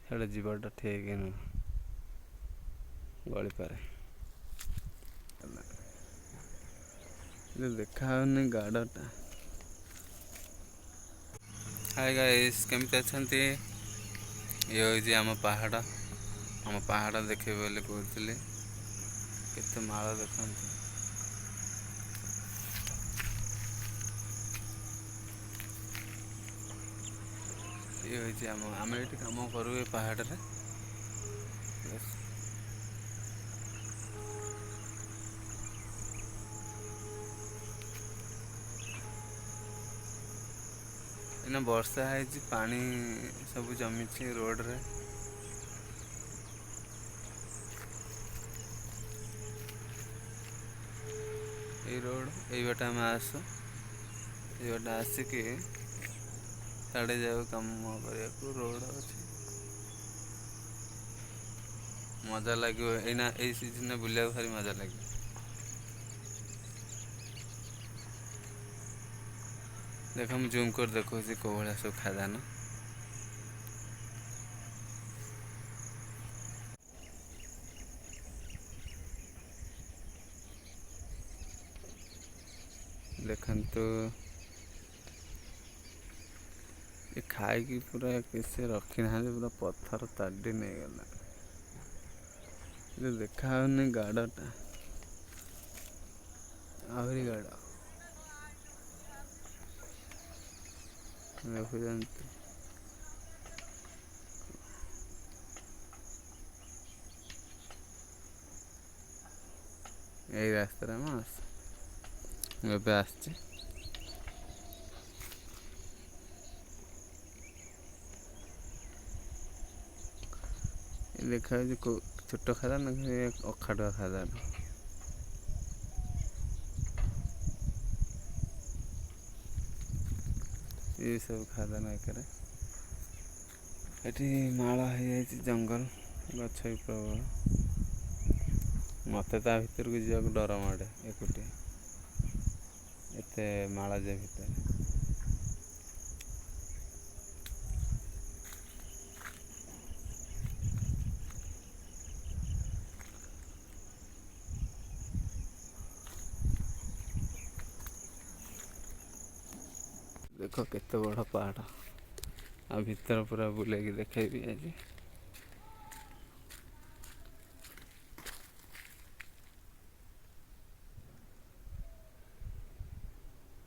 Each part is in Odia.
ସିଆଡ଼େ ଯିବାଟା ଠିକ୍ ନୁହଁ, ଗଳିପାରେ। ଦେଖାଯାଉନି ଗାଡ଼ଟା। ହାଏ ଗାଇସ୍, କେମିତି ଅଛନ୍ତି? ଇଏ ହେଉଛି ଆମ ପାହାଡ଼। ଆମ ପାହାଡ଼ ଦେଖିବେ ବୋଲି କହୁଥିଲି। କେତେ ମାଳ ଦେଖନ୍ତୁ। ଇଏ ହେଉଛି ଆମେ ଏଇଠି କାମ କରୁ ଏ ପାହାଡ଼ରେ। ଏଇନା ବର୍ଷା ହେଇଛି, ପାଣି ସବୁ ଜମିଛି ରୋଡ଼ରେ। ଏଇ ରୋଡ଼, ଏଇ ବାଟେ ଆମେ ଆସୁ। ଏଇ ବାଟେ ଆସିକି ସାଡ଼େ ଯାଉ କାମ କରିବାକୁ। ରୋଡ଼ ଅଛି, ମଜା ଲାଗିବ। ଏଇନା ଏଇ ସିଜନରେ ବୁଲିବାକୁ ଭାରି ମଜା ଲାଗିବ। ଦେଖ, ମୁଁ ଜୁମ୍ କରି ଦେଖାଉଛି କେଉଁ ଭଳିଆ ସବୁ ଖାଦାନ। ଦେଖନ୍ତୁ, ଏ ଖାଇକି ପୁରା କିଛି ରଖିନାହାନ୍ତି, ପୁରା ପଥର ତାଡ଼ି ନେଇଗଲା। ଦେଖାଯାଉନି ଗାଡ଼ଟା, ଆହୁରି ଗାଡ଼ ଦେଖୁଛନ୍ତି। ଏଇ ରାସ୍ତାରେ ମୁଁ ଏବେ ଆସିଛି। ଦେଖାଯାଉଛି ଛୋଟ ଖାଦାନ, ଅଖାଡୁଆ ଖାଦାନ। ଏଇ ସବୁ ଖାଦାନ ଏକରେ। ଏଠି ମାଳ ହେଇଯାଇଛି, ଜଙ୍ଗଲ, ଗଛ ବି ପ୍ରବଳ। ମୋତେ ତା ଭିତରକୁ ଯିବାକୁ ଡର ମାଡ଼େ ଏକୁଟିଆ। ଏତେ ମାଳ ଯେ ଭିତରେ। ଦେଖ କେତେ ବଡ଼ ପାହାଡ଼। ଆଉ ଭିତର ପୁରା ବୁଲେଇକି ଦେଖେଇବି ଆଜି।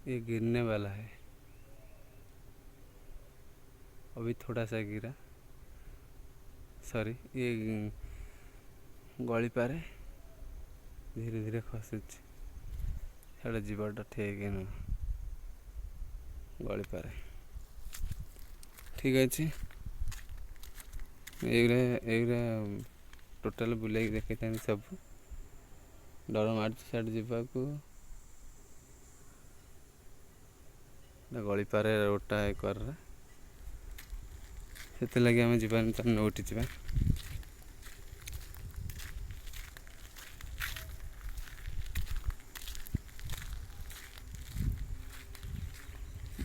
ये गिरने वाला है, अभी थोड़ा सा गिरा। सॉरी, ये गली पारे धीरे धीरे खसुଛି। ସିଆଡ଼େ ଯିବାଟା ଠିକ୍ ନୁହଁ, ଗଳିପାରେ। ଠିକ୍ ଅଛି, ଏଇଗୁରା ଟୋଟାଲ୍ ବୁଲେଇକି ଦେଖେଇଥାନ୍ତି ସବୁ। ଡର ମାଡ଼ୁଛି ସିଆଡ଼େ ଯିବାକୁ। ଗଳିପାରେ ରୋଡ଼ଟା ଏକରରେ, ସେଥିଲାଗି ଆମେ ଯିବାନି। ତ ନୋଉଟି ଯିବା।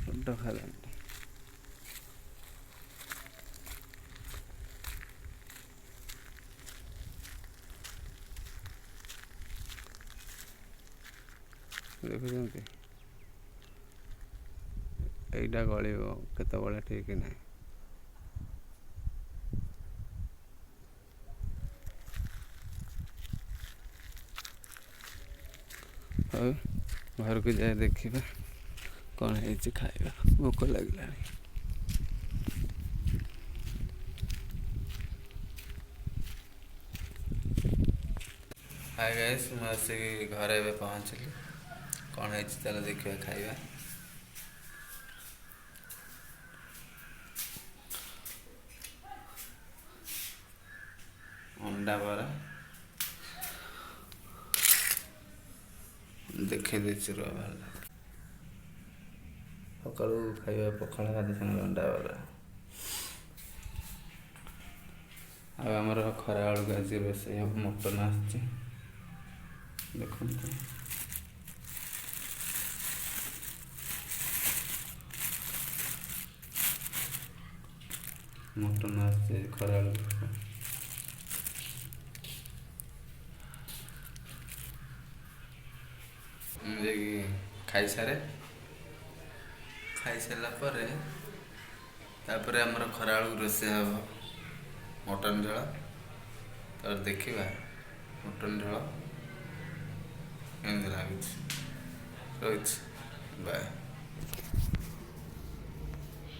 ବଡ଼ ଖାଦାନ। ଦେଖୁଛନ୍ତି, ଏଇଟା ଗଳିବ କେତେବେଳେ ଠିକ୍ ନାହିଁ। ହଉ, ଘରକୁ ଯାଇ ଦେଖିବା କ'ଣ ହେଇଛି ଖାଇବା। ଭୋକ ଲାଗିଲାଣି। ହାଏ ଗାଇସ୍, ମୁଁ ଆସିକି ଘରେ ଏବେ ପହଞ୍ଚିଲି। କ'ଣ ହେଇଛି ଚାଲ ଦେଖିବା, ଖାଇବା। ଅଣ୍ଡା ବରା ଦେଖେଇ ଦେଇଛି, ରୁହ ବାହାରିଲା। ସକାଳୁ ଖାଇବା ପଖାଳ ଭାତ ସାଙ୍ଗରେ ଅଣ୍ଡା ବରା। ଆଉ ଆମର ଖରାବେଳକୁ ଆଜି ରୋଷେଇ ହେବ, ମଟନ୍ ଆସିଛି। ଦେଖନ୍ତୁ, ମଟନ୍ ଆସିଛି ଖରାବେଳକୁ। ମୁଁ ଯାଇକି ଖାଇସାରିଲା ପରେ ତାପରେ ଆମର ଖରାବେଳକୁ ରୋଷେଇ ହେବ ମଟନ୍ ଝୋଳ। ତାପରେ ଦେଖିବା ମଟନ୍ ଝୋଳ କେମିତି ଲାଗୁଛି। ରହୁଛି, ବାଏ।